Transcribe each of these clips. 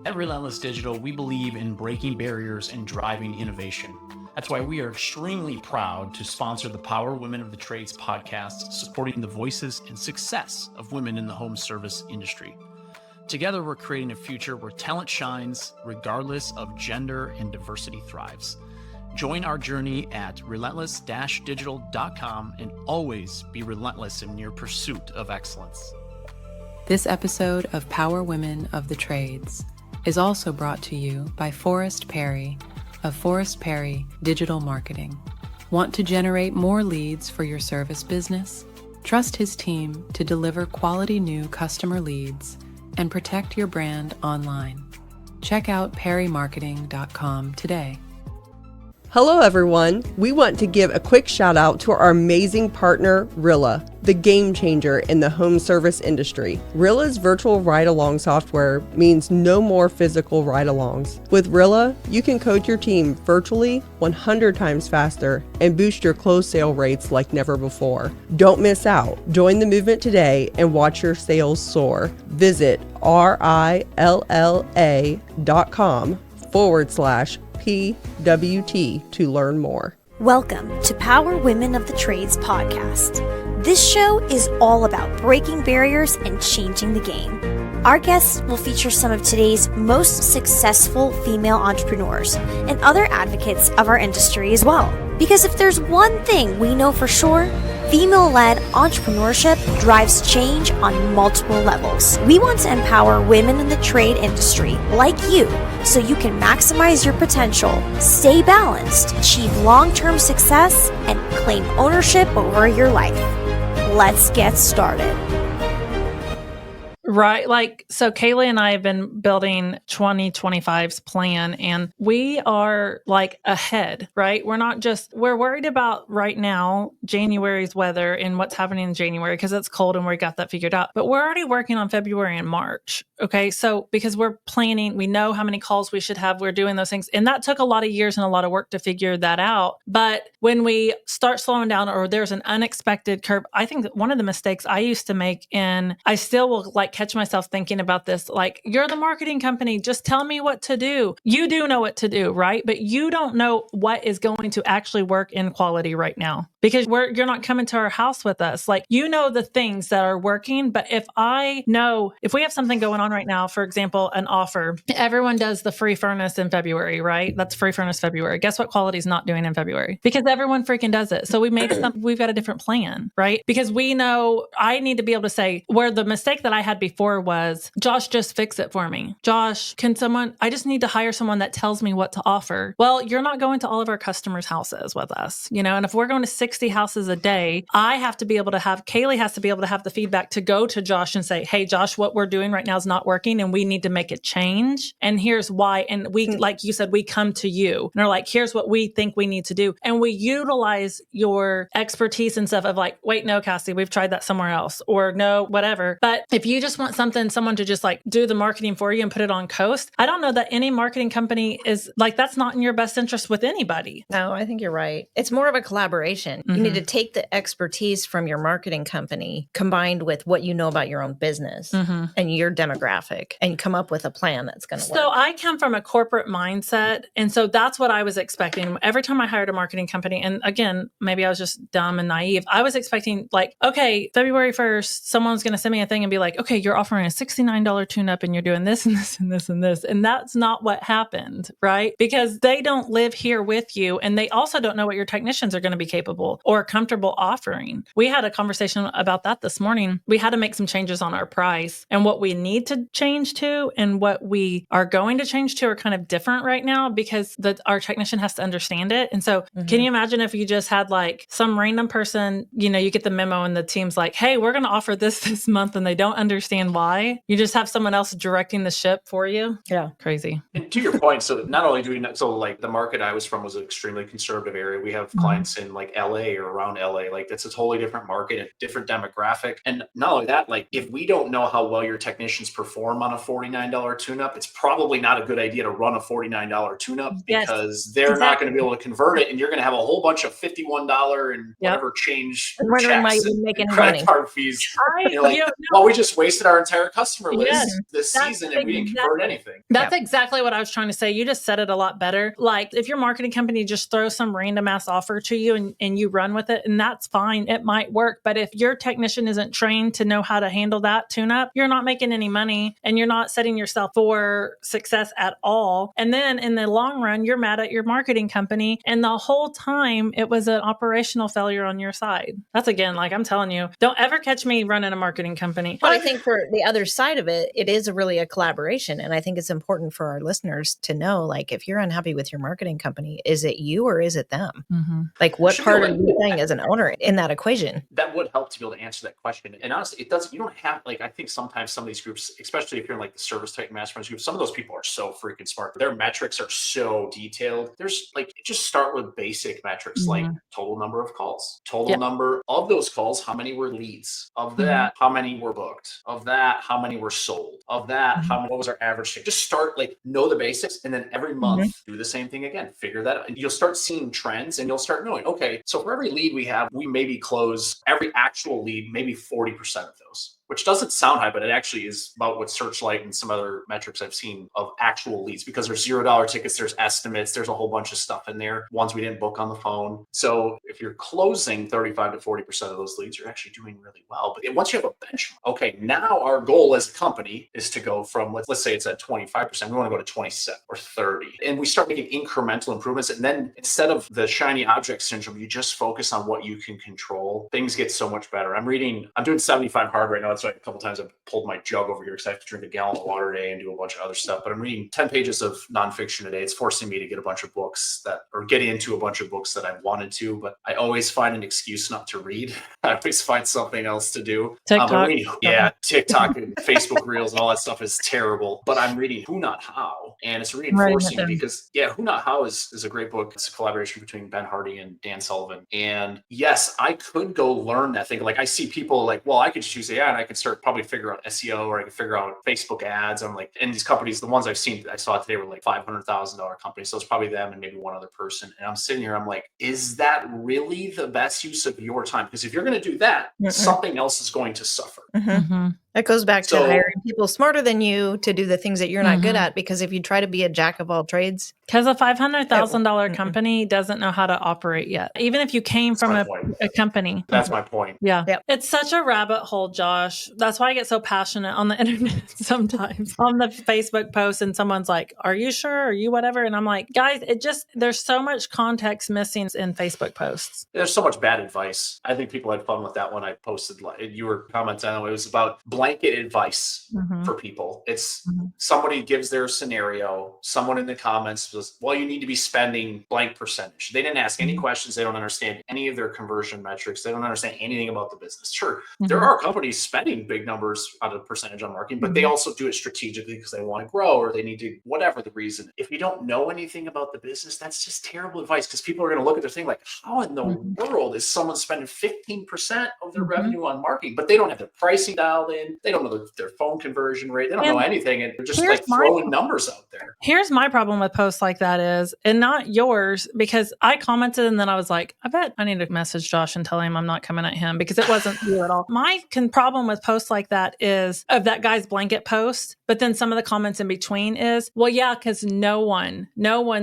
At Relentless Digital, we believe in breaking barriers and driving innovation. That's why we are extremely proud to sponsor the Power Women of the Trades podcast, supporting the voices and success of women in the home service industry. Together, we're creating a future where talent shines regardless of gender and diversity thrives. Join our journey at relentless-digital.com and always be relentless in your pursuit of excellence. This episode of Power Women of the Trades is also brought to you by Forrest Perry of Forrest Perry Digital Marketing. Want to generate more leads for your service business? Trust his team to deliver quality new customer leads and protect your brand online. Check out perrymarketing.com today. Hello everyone. We want to give a quick shout out to our amazing partner, Rilla, the game changer in the home service industry. Rilla's virtual ride-along software means no more physical ride-alongs. With Rilla, you can coach your team virtually 100 times faster and boost your close sale rates like never before. Don't miss out. Join the movement today and watch your sales soar. Visit rilla.com/PWT to learn more. Welcome to Power Women of the Trades podcast. This show is all about breaking barriers and changing the game. Our guests will feature some of today's most successful female entrepreneurs and other advocates of our industry as well. Because if there's one thing we know for sure, female-led entrepreneurship drives change on multiple levels. We want to empower women in the trade industry like you so you can maximize your potential, stay balanced, achieve long-term success, and claim ownership over your life. Let's get started. Right. So Kaylee and I have been building 2025's plan, and we are ahead, right? We're worried about right now, January's weather and what's happening in January because it's cold and we got that figured out. But we're already working on February and March. Okay. So because we're planning, we know how many calls we should have. We're doing those things. And that took a lot of years and a lot of work to figure that out. But when we start slowing down or there's an unexpected curve, I think that one of the mistakes I used to make, and I still will catch myself thinking about this, you're the marketing company, just tell me what to do. You do know what to do, right? But you don't know what is going to actually work in quality right now because you're not coming to our house with us. You know the things that are working, but if we have something going on right now, for example, an offer, everyone does the free furnace in February, right? That's free furnace February. Guess what quality's not doing in February? Because everyone freaking does it. So we've got a different plan, right? Because we know I need to be able to say where the mistake that I had before was, Josh, just fix it for me. Josh, I just need to hire someone that tells me what to offer. Well, you're not going to all of our customers' houses with us, and if we're going to 60 houses a day, Kaylee has to be able to have the feedback to go to Josh and say, hey, Josh, what we're doing right now is not working and we need to make a change. And here's why. And we, like you said, we come to you and are here's what we think we need to do. And we utilize your expertise and stuff of wait, no, Cassie, we've tried that somewhere else, or no, whatever. But if you just want someone to just do the marketing for you and put it on coast, I don't know that any marketing company is that's not in your best interest with anybody. No, I think you're right. It's more of a collaboration. Mm-hmm. You need to take the expertise from your marketing company combined with what you know about your own business and your demographic and come up with a plan that's going to work. So I come from a corporate mindset. And so that's what I was expecting. Every time I hired a marketing company, and again, maybe I was just dumb and naive, I was expecting okay, February 1st, someone's going to send me a thing and be okay, you're offering a $69 tune-up and you're doing this and this and this and this. And that's not what happened, right? Because they don't live here with you. And they also don't know what your technicians are going to be capable or comfortable offering. We had a conversation about that this morning. We had to make some changes on our price, and what we need to change to and what we are going to change to are kind of different right now because our technician has to understand it. And so can you imagine if you just had some random person, you get the memo and the team's hey, we're going to offer this month, and they don't understand why. You just have someone else directing the ship for you. Yeah. Crazy. And to your point, so not only do we not, the market I was from was an extremely conservative area. We have clients in LA LA or around LA. Like that's a totally different market, a different demographic. And not only that, like if we don't know how well your technicians perform on a $49 tune-up, it's probably not a good idea to run a $49 tune-up because they're not going to be able to convert it. And you're going to have a whole bunch of $51 and whatever change checks and credit card fees. Well, we just wasted our entire customer list this season and we didn't convert anything. That's exactly what I was trying to say. You just said it a lot better. Like if your marketing company just throws some random ass offer to you and you run with it, and that's fine. It might work. But if your technician isn't trained to know how to handle that tune-up, you're not making any money and you're not setting yourself for success at all. And then in the long run, you're mad at your marketing company. And the whole time it was an operational failure on your side. That's again, like I'm telling you, don't ever catch me running a marketing company. But I think for the other side of it, it is really a collaboration. And I think it's important for our listeners to know, like, if you're unhappy with your marketing company, is it you or is it them? Mm-hmm. Like, what part are you playing as an owner in that equation? That would help to be able to answer that question. And honestly, it doesn't, you don't have, like, I think sometimes some of these groups, especially if you're in like the service type mastermind groups, some of those people are so freaking smart. Their metrics are so detailed. There's like, just start with basic metrics, like total number of calls, total number of those calls, how many were leads, of that, how many were booked, of that, how many were sold, of that, what was our average ticket? Just start, like, know the basics, and then every month do the same thing again, figure that out. And you'll start seeing trends and you'll start knowing, okay, so for every lead we have, we maybe close every actual lead, maybe 40% of those. Which doesn't sound high, but it actually is about what Searchlight and some other metrics I've seen of actual leads, because there's $0 tickets, there's estimates, there's a whole bunch of stuff in there, ones we didn't book on the phone. So if you're closing 35 to 40% of those leads, you're actually doing really well. But once you have a benchmark, okay, now our goal as a company is to go from, let's say it's at 25%, we want to go to 27 or 30. And we start making incremental improvements. And then instead of the shiny object syndrome, you just focus on what you can control. Things get so much better. I'm doing 75 hard right now. That's right. A couple times I've pulled my jug over here because I have to drink a gallon of water a day and do a bunch of other stuff. But I'm reading 10 pages of nonfiction a day. It's forcing me to get a bunch of books get into a bunch of books that I wanted to, but I always find an excuse not to read. I always find something else to do. TikTok. TikTok and Facebook Reels and all that stuff is terrible. But I'm reading Who Not How, and it's reinforcing because Who Not How is a great book. It's a collaboration between Ben Hardy and Dan Sullivan. And yes, I could go learn that thing. Like I see people like, well, I could just use AI and I could start probably figure out SEO, or I could figure out Facebook ads. I'm like, and these companies, the ones I saw today were like $500,000 companies. So it's probably them and maybe one other person. And I'm sitting here, I'm like, is that really the best use of your time? Because if you're going to do that, something else is going to suffer. That goes back to hiring people smarter than you to do the things that you're not good at. Because if you try to be a jack of all trades. Because a $500,000 company doesn't know how to operate yet. Even if you came from a company. That's my point. Yeah. Yep. It's such a rabbit hole, Josh. That's why I get so passionate on the internet sometimes. On the Facebook post, and someone's like, are you sure? Are you whatever? And I'm like, guys, there's so much context missing in Facebook posts. There's so much bad advice. I think people had fun with that when I posted. You were commenting on it. It was about blanket advice for people. It's somebody gives their scenario. Someone in the comments says, well, you need to be spending blank percentage. They didn't ask any questions. They don't understand any of their conversion metrics. They don't understand anything about the business. Sure, there are companies spending big numbers on a percentage on marketing, but they also do it strategically because they want to grow, or they need to, whatever the reason. If you don't know anything about the business, that's just terrible advice, because people are going to look at their thing like, how in the world is someone spending 15% of their revenue on marketing, but they don't have their pricing dialed in. They don't know their phone conversion rate. They don't know anything. And they're just like throwing numbers out there. Here's my problem with posts like that is, and not yours, because I commented and then I was like, I bet I need to message Josh and tell him I'm not coming at him because it wasn't you at all. My problem with posts like that is of that guy's blanket post, but then some of the comments in between is, well, yeah, because no one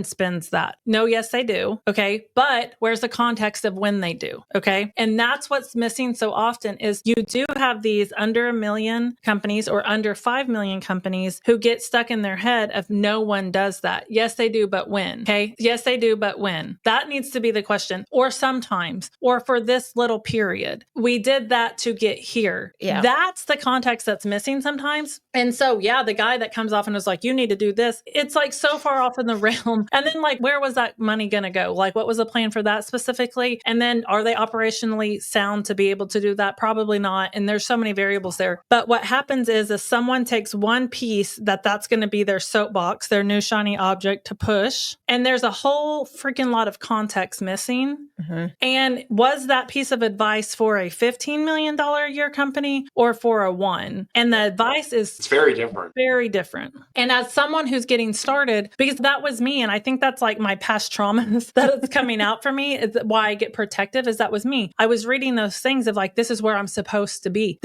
spends that. No, yes, they do. Okay. But where's the context of when they do? Okay. And that's what's missing so often is you do have these under 1 million companies or under 5 million companies who get stuck in their head of no one does that. Yes, they do, but when? Okay. Yes, they do, but when? That needs to be the question. Or sometimes, or for this little period. We did that to get here. Yeah. That's the context that's missing sometimes. And so, yeah, the guy that comes off and is like, you need to do this. It's like so far off in the realm. And then like, where was that money going to go? Like, what was the plan for that specifically? And then are they operationally sound to be able to do that? Probably not. And there's so many variables there. But what happens is someone takes one piece that's going to be their soapbox, their new shiny object to push, and there's a whole freaking lot of context missing. And was that piece of advice for a $15 million a year company or for a one? And the advice is It's very different. Very different. And as someone who's getting started, because that was me, and I think that's like my past traumas that is coming out for me, is why I get protective, is that was me. I was reading those things of like, this is where I'm supposed to be.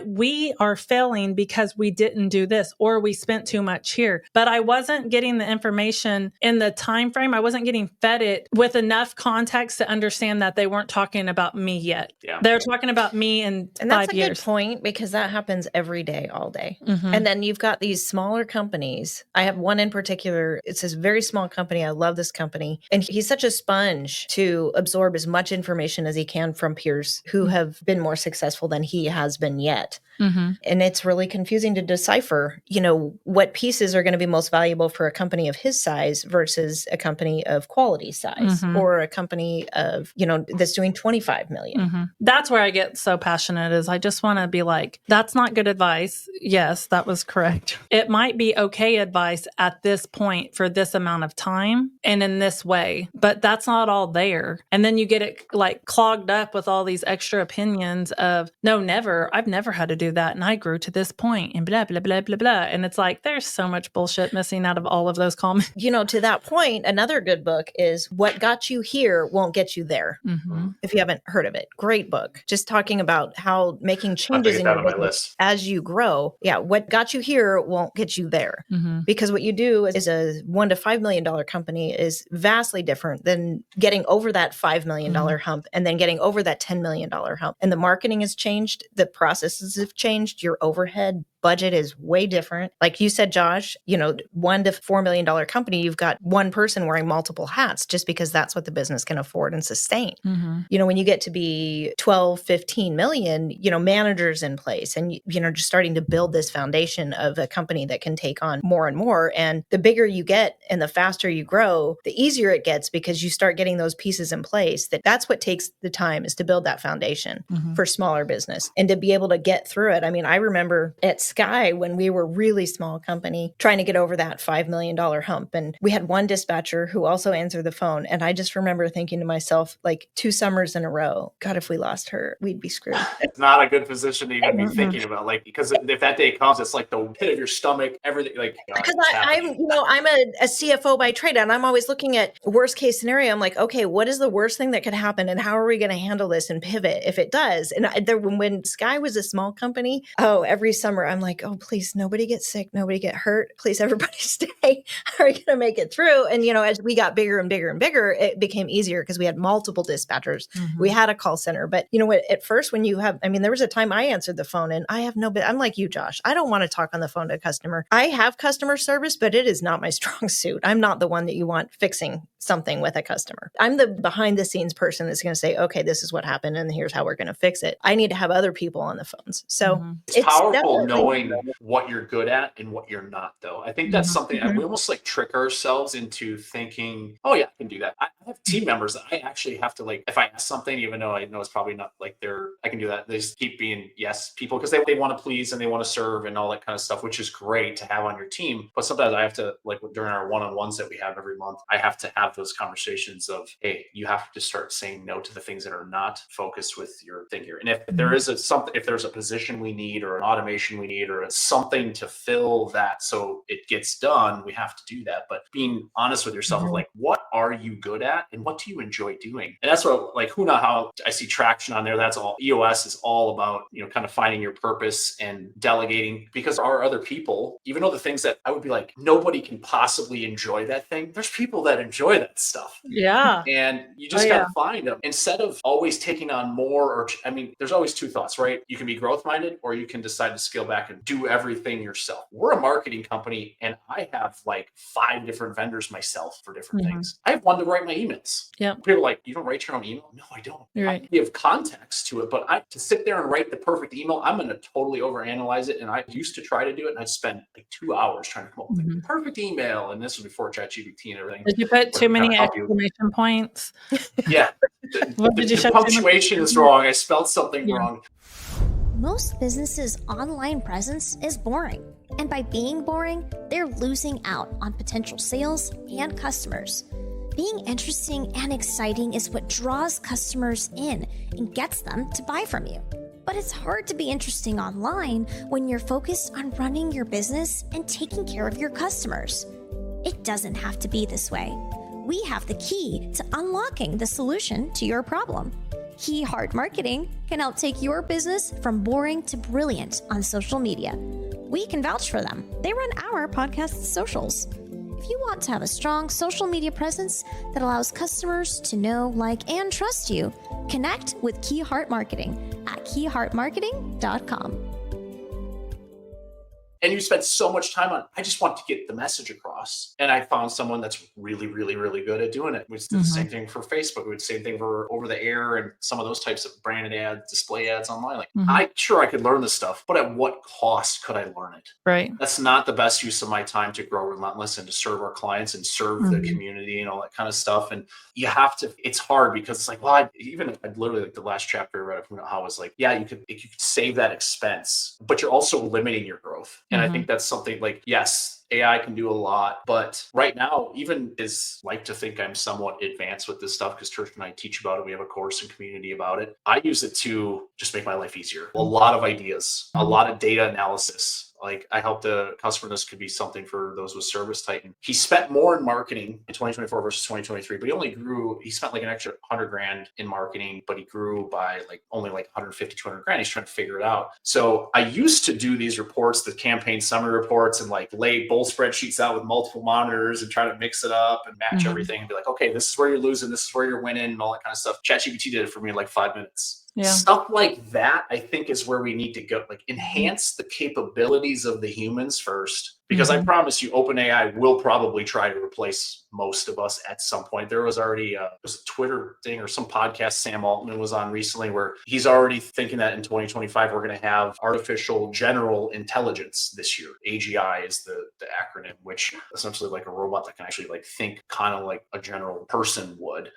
We are failing because we didn't do this, or we spent too much here. But I wasn't getting the information in the time frame. I wasn't getting fed it with enough context to understand that they weren't talking about me yet. Yeah. They're talking about me in 5 years. And that's a good point, because that happens every day, all day. And then you've got these smaller companies. I have one in particular. It's this very small company. I love this company. And he's such a sponge to absorb as much information as he can from peers who have been more successful than he has been yet. And it's really confusing to decipher, what pieces are going to be most valuable for a company of his size versus a company of quality size, or a company of, that's doing 25 million. That's where I get so passionate, is I just want to be like, that's not good advice. Yes, that was correct. It might be okay advice at this point for this amount of time and in this way, but that's not all there. And then you get it like clogged up with all these extra opinions of, no, never, I've never had to do that. And I grew to this point and blah, blah, blah, blah, blah. And it's like, there's so much bullshit missing out of all of those comments. To that point, another good book is What Got You Here Won't Get You There. If you haven't heard of it, great book. Just talking about how making changes in your business as you grow. Yeah. What got you here won't get you there. Because what you do is a $1 to $5 million company is vastly different than getting over that $5 million hump and then getting over that $10 million hump. And the marketing has changed. The processes have changed. Your overhead budget is way different. Like you said, Josh, $1 to $4 million company, you've got one person wearing multiple hats just because that's what the business can afford and sustain. When you get to be 12, 15 million, managers in place and, just starting to build this foundation of a company that can take on more and more. And the bigger you get and the faster you grow, the easier it gets because you start getting those pieces in place. That's what takes the time, is to build that foundation for smaller business and to be able to get through it. I mean, I remember at Sky, when we were really small company, trying to get over that $5 million hump. And we had one dispatcher who also answered the phone. And I just remember thinking to myself, like 2 summers in a row, God, if we lost her, we'd be screwed. It's not a good position to even be thinking about, like, because if that day comes, it's like the pit of your stomach, everything. Like, because I'm a CFO by trade, and I'm always looking at worst case scenario. I'm like, okay, what is the worst thing that could happen, and how are we going to handle this and pivot if it does? And when Sky was a small company, every summer I'm like, oh, please, nobody get sick, nobody get hurt, please, everybody stay. How are we going to make it through? And as we got bigger and bigger and bigger, it became easier because we had multiple dispatchers, we had a call center. But at first, when there was a time I answered the phone, and I'm like you, Josh, I don't want to talk on the phone to a customer. I have customer service, but it is not my strong suit. I'm not the one that you want fixing something with a customer. I'm the behind the scenes person that's going to say, okay, this is what happened and here's how we're going to fix it. I need to have other people on the phones. So it's powerful knowing what you're good at and what you're not, though. I think that's something we almost like trick ourselves into thinking, oh yeah, I can do that. I have team members that I actually have to, like, if I ask something, even though I know it's probably not like I can do that. They just keep being yes people because they want to please and they want to serve and all that kind of stuff, which is great to have on your team. But sometimes I have to, like during our one-on-ones that we have every month, I have to have those conversations of, hey, you have to start saying no to the things that are not focused with your thing here. And if there is if there's a position we need or an automation we need or something to fill that so it gets done, we have to do that. But being honest with yourself of like, what are you good at and what do you enjoy doing? And that's what, like, how I see traction on there. That's all. EOS is all about, kind of finding your purpose and delegating, because there are other people, even though the things that I would be like, nobody can possibly enjoy that thing. There's people that enjoy that stuff. Yeah. And you just got to find them instead of always taking on more. There's always two thoughts, right? You can be growth minded or you can decide to scale back and do everything yourself. We're a marketing company and I have like 5 different vendors myself for different things. I have one to write my emails. Yeah. People are like, you don't write your own email? No, I don't. You're right. I give context to it, but to sit there and write the perfect email, I'm going to totally overanalyze it. And I used to try to do it and I'd spend like 2 hours trying to come up with the perfect email. And this was before ChatGPT and everything. Did you put too many exclamation points? Yeah. What did you the punctuation is wrong. I spelled something wrong. Most businesses' online presence is boring. And by being boring, they're losing out on potential sales and customers. Being interesting and exciting is what draws customers in and gets them to buy from you. But it's hard to be interesting online when you're focused on running your business and taking care of your customers. It doesn't have to be this way. We have the key to unlocking the solution to your problem. Kee Hart Marketing can help take your business from boring to brilliant on social media. We can vouch for them. They run our podcast socials. If you want to have a strong social media presence that allows customers to know, like, and trust you, connect with Kee Hart Marketing at keehartmarketing.com. And you spend so much time on, I just want to get the message across. And I found someone that's really, really, really good at doing it. We did the same thing for Facebook. We did the same thing for over the air and some of those types of branded ads, display ads online. Like, I'm sure I could learn this stuff, but at what cost could I learn it? Right. That's not the best use of my time to grow Relentless and to serve our clients and serve the community and all that kind of stuff. And you have to, it's hard because it's like, well, I literally, like the last chapter I read from how I was like, yeah, you could save that expense, but you're also limiting your growth. And I think that's something like, yes, AI can do a lot, but right now, even is like to think I'm somewhat advanced with this stuff because Church and I teach about it. We have a course and community about it. I use it to just make my life easier. A lot of ideas, a lot of data analysis. Like I helped a customer, this could be something for those with Service Titan. He spent more in marketing in 2024 versus 2023, but he spent like an extra $100,000 in marketing, but he grew by only 150, $200,000. He's trying to figure it out. So I used to do these reports, the campaign summary reports, and lay both spreadsheets out with multiple monitors and try to mix it up and match everything and be like, okay, this is where you're losing, this is where you're winning and all that kind of stuff. ChatGPT did it for me in 5 minutes. Yeah. Stuff like that, I think, is where we need to go. Enhance the capabilities of the humans first. Because I promise you, OpenAI will probably try to replace most of us at some point. There was already a Twitter thing or some podcast Sam Altman was on recently where he's already thinking that in 2025, we're going to have artificial general intelligence this year. AGI is the acronym, which essentially like a robot that can actually think kind of like a general person would,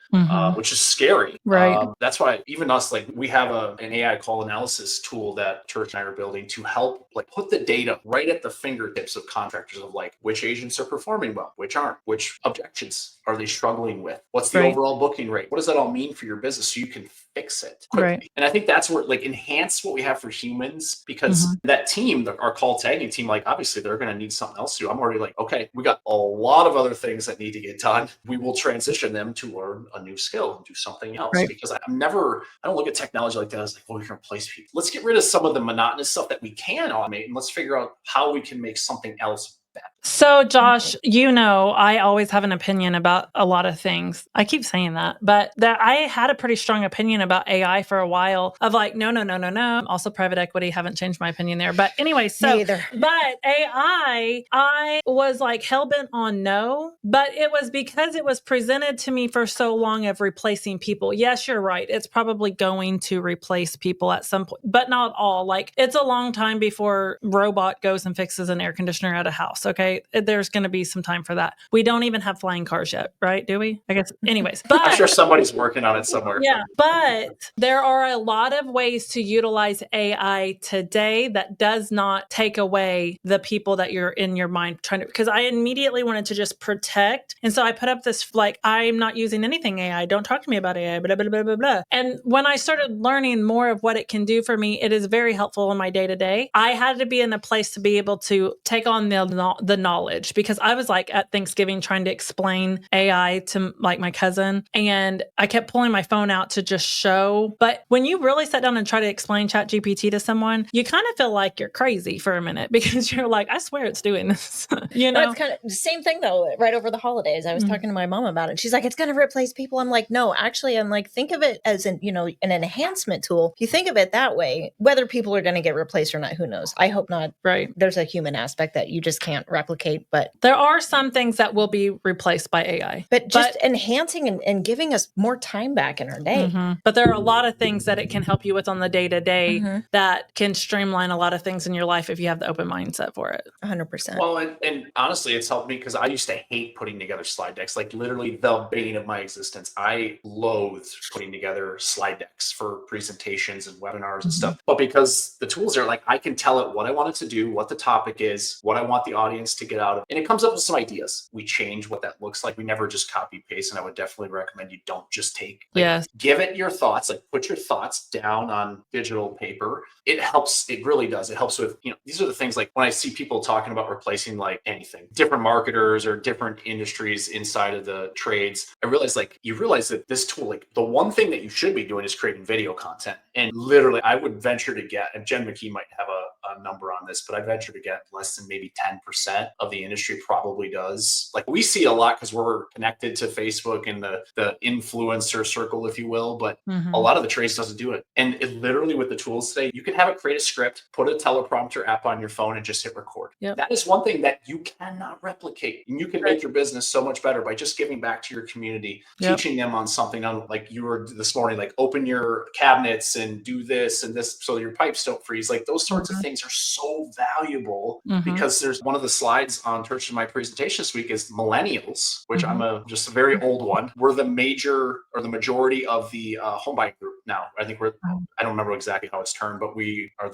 which is scary. Right. That's why even us, we have an AI call analysis tool that Church and I are building to help put the data right at the fingertips of contractors of which agents are performing well, which aren't, which objections are they struggling with, what's the overall booking rate, what does that all mean for your business so you can fix it quickly. Right. And I think that's where enhance what we have for humans, because that team, our call tagging team, obviously they're going to need something else to do. I'm already okay, we got a lot of other things that need to get done. We will transition them to learn a new skill and do something else, because I don't look at technology like that as we can replace people. Let's get rid of some of the monotonous stuff that we can automate and let's figure out how we can make something else better. So Josh, I always have an opinion about a lot of things. I keep saying that, but I had a pretty strong opinion about AI for a while of no. Also private equity, haven't changed my opinion there. But anyway, but AI, I was hell-bent on no, but it was because it was presented to me for so long of replacing people. Yes, you're right. It's probably going to replace people at some point, but not all. It's a long time before robot goes and fixes an air conditioner at a house. Okay. There's going to be some time for that. We don't even have flying cars yet, right? Do we? I guess. Anyways, but I'm sure somebody's working on it somewhere. Yeah, but there are a lot of ways to utilize AI today that does not take away the people that you're in your mind trying to. Because I immediately wanted to just protect, and so I put up this I'm not using anything AI. Don't talk to me about AI. Blah blah blah blah blah. And when I started learning more of what it can do for me, it is very helpful in my day to day. I had to be in a place to be able to take on the knowledge, because I was at Thanksgiving trying to explain AI to my cousin, and I kept pulling my phone out to just show. But when you really sit down and try to explain ChatGPT to someone, you kind of feel like you're crazy for a minute, because you're I swear it's doing this. It's kind of the same thing though. Right over the holidays, I was talking to my mom about it. She's like, it's going to replace people. I'm like, no, actually, I'm think of it as an enhancement tool. If you think of it that way, whether people are going to get replaced or not, who knows? I hope not. Right. There's a human aspect that you just can't replicate replicate, but there are some things that will be replaced by AI. But just enhancing and giving us more time back in our day. But there are a lot of things that it can help you with on the day-to-day that can streamline a lot of things in your life if you have the open mindset for it. 100%. Well, and honestly, it's helped me because I used to hate putting together slide decks, like literally the bane of my existence. I loathed putting together slide decks for presentations and webinars and stuff. But because the tools are like, I can tell it what I want it to do, what the topic is, what I want the audience to get out of, and it comes up with some ideas. We change what that looks like. We never just copy paste. And I would definitely recommend you don't just take, give it your thoughts, like put your thoughts down on digital paper. It helps. It really does. It helps with, these are the things like when I see people talking about replacing like anything, different marketers or different industries inside of the trades, I realize you realize that this tool, like the one thing that you should be doing is creating video content. And literally I would venture to get, and Jen McKee might have a number on this, but I venture to get less than maybe 10% of the industry probably does. Like we see a lot because we're connected to Facebook and the influencer circle, if you will, but a lot of the trades doesn't do it. And it literally with the tools today, you can have it create a script, put a teleprompter app on your phone and just hit record. Yep. That is one thing that you cannot replicate. And you can make your business so much better by just giving back to your community, teaching them on something on like you were this morning, like open your cabinets and do this and this so your pipes don't freeze. Like those sorts of things are so valuable because there's one of the slides on Church in my presentation this week is millennials, which I'm just a very old one. We're the majority of the home buying group now. I think I don't remember exactly how it's termed, but we are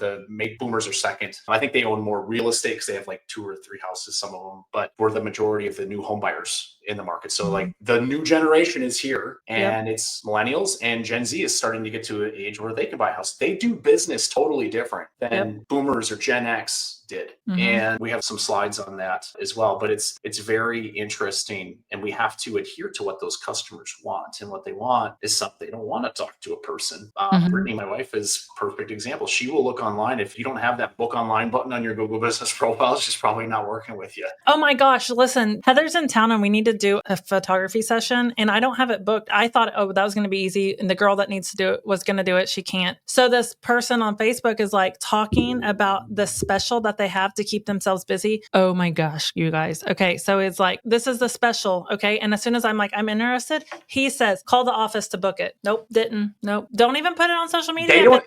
boomers are second. I think they own more real estate because they have like 2 or 3 houses, some of them, but we're the majority of the new home buyers in the market. So like the new generation is here and it's millennials, and Gen Z is starting to get to an age where they can buy a house. They do business totally different than boomers or Gen X did. And we have some slides on that as well, but it's very interesting, and we have to adhere to what those customers want, and what they want is something. They don't want to talk to a person. Brittany, my wife, is a perfect example. She will look online. If you don't have that book online button on your Google business profile, she's probably not working with you. Oh my gosh, listen, Heather's in town and we need to do a photography session and I don't have it booked. I thought, that was going to be easy. And the girl that needs to do it was going to do it. She can't. So this person on Facebook is like talking about the special that they have to keep themselves busy. Oh my gosh, you guys. Okay. So it's like, this is the special. Okay. And as soon as I'm like, I'm interested, he says, call the office to book it. Nope. Didn't. Nope. Don't even put it on social media. They don't.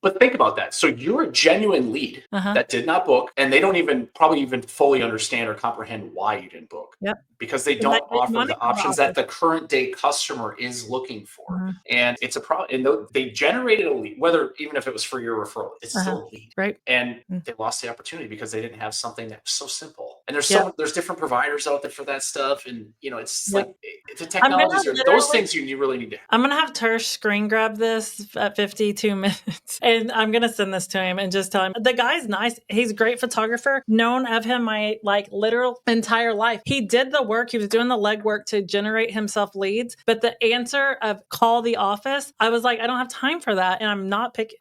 But think about that. So you're a genuine lead that did not book, and they don't probably even fully understand or comprehend why you didn't book. Yep. Because they don't offer the options that the current day customer is looking for. And it's a problem. And they generated a lead, even if it was for your referral, it's still a lead. Right. And they lost the opportunity because they didn't have something that was so simple. And there's different providers out there for that stuff. And it's like the technologies are those things you really need to have. I'm going to have Tersh screen grab this at 52 minutes. And I'm going to send this to him and just tell him, the guy's nice. He's a great photographer, known of him my literal entire life. He did the work. He was doing the legwork to generate himself leads. But the answer of call the office, I was like, I don't have time for that. And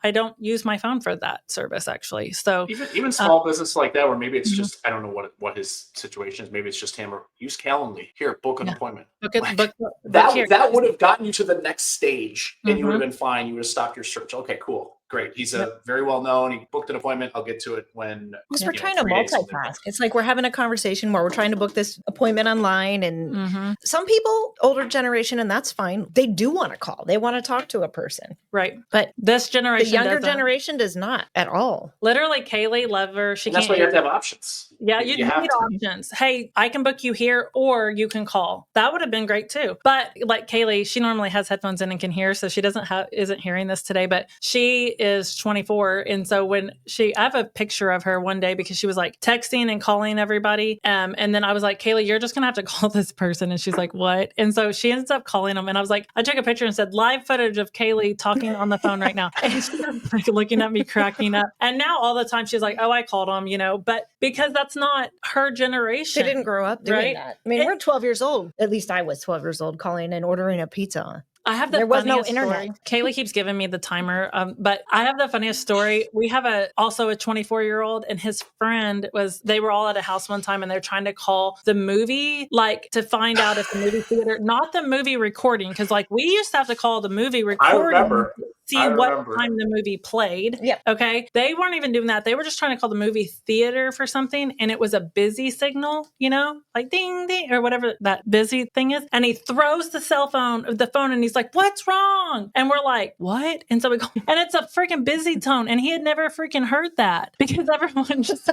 I don't use my phone for that service actually. So even small business like that, where maybe it's just, I don't know what his situation is. Maybe it's just him, or use Calendly. Here, book an appointment. That would have gotten you to the next stage and you would have been fine. You would have stopped your search. Okay, cool. Great. He's very well known. He booked an appointment. I'll get to it when. Because we're trying to multitask. It's like we're having a conversation where we're trying to book this appointment online. And some people, older generation, and that's fine, they do want to call. They want to talk to a person. Right. But this generation, the younger generation does not at all. Literally, Kaylee, love her. That's why you have to have options. Yeah, you need options. Hey, I can book you here, or you can call. That would have been great too. But like Kaylee, she normally has headphones in and can hear, so she isn't hearing this today. But she is 24, and so I have a picture of her one day because she was like texting and calling everybody, and then I was like, Kaylee, you're just gonna have to call this person, and she's like, what? And so she ends up calling them, and I was like, I took a picture and said, live footage of Kaylee talking on the phone right now, and she was like looking at me, cracking up. And now all the time she's like, oh, I called them, but because that's not her generation. They didn't grow up doing that. I mean, we're 12 years old. At least I was 12 years old, calling and ordering a pizza. I have there was no internet. Story. Kaylee keeps giving me the timer, but I have the funniest story. We have also a 24-year-old, and his friend they were all at a house one time, and they're trying to call the movie, to find out if the movie theater, not the movie recording, because we used to have to call the movie recording. I remember. see what time the movie played. Yep. Okay. They weren't even doing that. They were just trying to call the movie theater for something. And it was a busy signal, like ding, ding, or whatever that busy thing is. And he throws the phone, and he's like, what's wrong? And we're like, what? And so we go, and it's a freaking busy tone. And he had never freaking heard that because everyone just,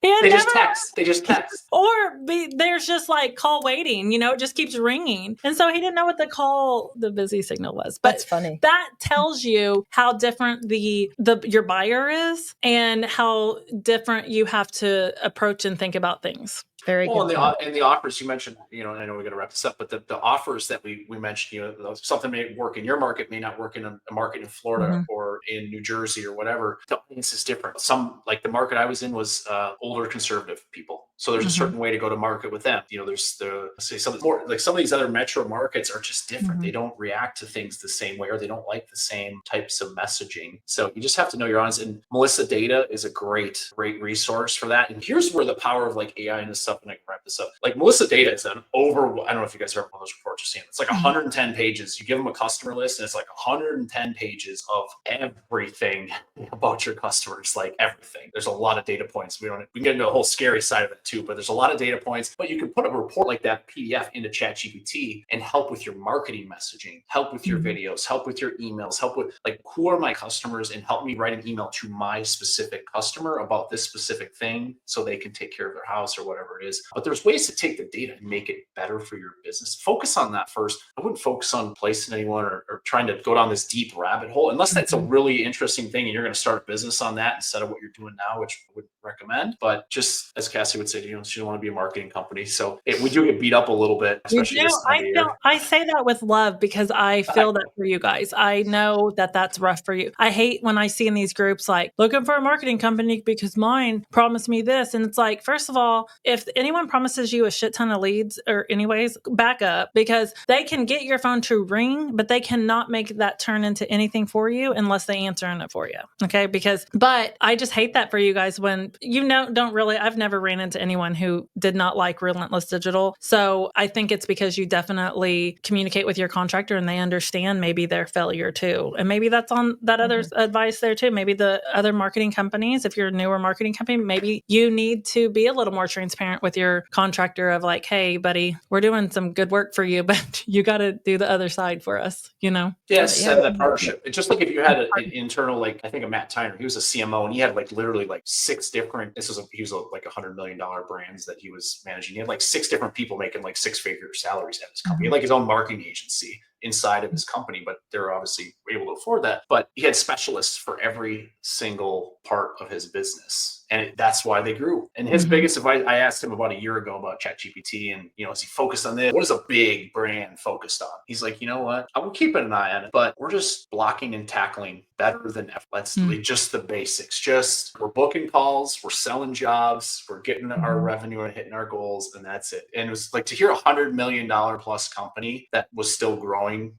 they just text. Or there's just like call waiting, it just keeps ringing. And so he didn't know what the busy signal was. But that's funny. That tells you how different your buyer is and how different you have to approach and think about things. Very well, good. And the offers you mentioned, and I know we're going to wrap this up, but the offers that we mentioned, something may work in your market, may not work in a market in Florida or in New Jersey or whatever. The audience is different. Some, like the market I was in, was older conservative people. So there's a certain way to go to market with them. There's some of these other metro markets are just different. They don't react to things the same way, or they don't like the same types of messaging. So you just have to know your audience. And Melissa Data is a great resource for that. And here's where the power of like AI and this stuff, and I can wrap this up. Like Melissa Data is I don't know if you guys ever one of those reports you've seen. It's like 110 pages. You give them a customer list, and it's like 110 pages of everything about your customers, like everything. There's a lot of data points. We can get into a whole scary side of it too, but there's a lot of data points. But you can put a report like that PDF into ChatGPT and help with your marketing messaging, help with your videos, help with your emails, help with like, who are my customers, and help me write an email to my specific customer about this specific thing so they can take care of their house or whatever it is. But there's ways to take the data and make it better for your business. Focus on that first. I wouldn't focus on placing anyone or trying to go down this deep rabbit hole, unless that's a really interesting thing and you're going to start a business on that instead of what you're doing now, which I would recommend. But just as Cassie would say, she doesn't want to be a marketing company. So we do get beat up a little bit, especially this time of year. I say that with love because I feel that for you guys. I know that that's rough for you. I hate when I see in these groups, like, looking for a marketing company because mine promised me this. And it's like, first of all, if anyone promises you a shit ton of leads or anyways, back up, because they can get your phone to ring, but they cannot make that turn into anything for you unless they answer in it for you. Okay. But I just hate that for you guys when I've never ran into anyone who did not like Relentless Digital. So I think it's because you definitely communicate with your contractor and they understand maybe their failure too. And maybe that's on that other advice there too. Maybe the other marketing companies, if you're a newer marketing company, maybe you need to be a little more transparent with your contractor of like, hey, buddy, we're doing some good work for you, but you got to do the other side for us, Yes, and that partnership. It's just like if you had an internal, like I think of Matt Tyner, he was a CMO and he had like literally like 6 different, he was like $100 million brands that he was managing. He had like 6 different people making like 6-figure salaries at his company. He had like his own marketing agency inside of his company, but they're obviously able to afford that. But he had specialists for every single part of his business. And that's why they grew. And his biggest advice, I asked him about a year ago about ChatGPT and, is he focused on this? What is a big brand focused on? He's like, you know what? I will keep an eye on it, but we're just blocking and tackling better than ever. Let's just the basics. Just we're booking calls, we're selling jobs, we're getting our revenue and hitting our goals, and that's it. And it was like to hear $100 million plus company that was still growing.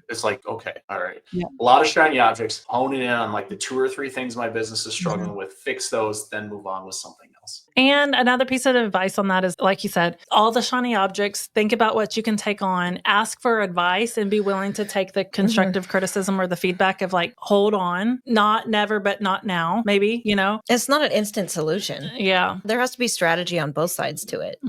It's like, okay, all right. Yeah. A lot of shiny objects, honing in on like the 2 or 3 things my business is struggling with, fix those, then move on with something else. And another piece of advice on that is, like you said, all the shiny objects, think about what you can take on, ask for advice, and be willing to take the constructive criticism or the feedback of like, hold on, not never, but not now, maybe, It's not an instant solution. Yeah. There has to be strategy on both sides to it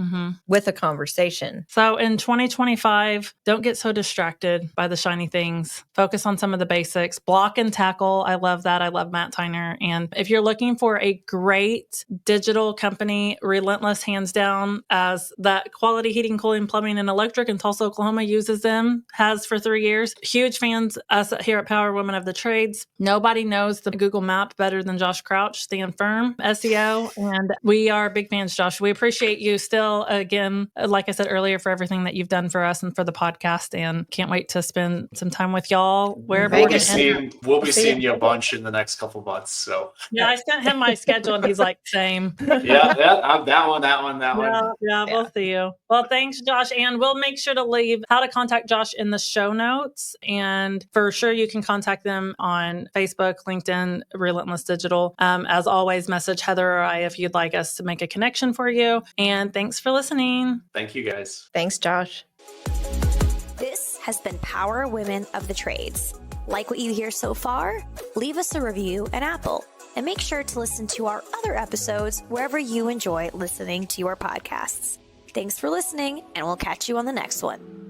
with a conversation. So in 2025, don't get so distracted by the shiny things. Focus on some of the basics, block and tackle. I love that. I love Matt Tyner. And if you're looking for a great digital company, Relentless, hands down, as that quality heating, cooling, plumbing, and electric in Tulsa, Oklahoma uses them, has for 3 years. Huge fans, us here at Power Women of the Trades. Nobody knows the Google map better than Josh Crouch, stand firm, SEO. And we are big fans, Josh. We appreciate you still, again, like I said earlier, for everything that you've done for us and for the podcast. And can't wait to spend some time with y'all wherever we'll be seeing you a bunch in the next couple months. So yeah, I sent him my schedule and he's like, same. that one. Yeah, we'll see you. Well, thanks, Josh. And we'll make sure to leave how to contact Josh in the show notes. And for sure, you can contact them on Facebook, LinkedIn, Relentless Digital. As always, message Heather or I if you'd like us to make a connection for you. And thanks for listening. Thank you, guys. Thanks, Josh. This has been Power Women of the Trades. Like what you hear so far? Leave us a review at Apple. And make sure to listen to our other episodes wherever you enjoy listening to your podcasts. Thanks for listening, and we'll catch you on the next one.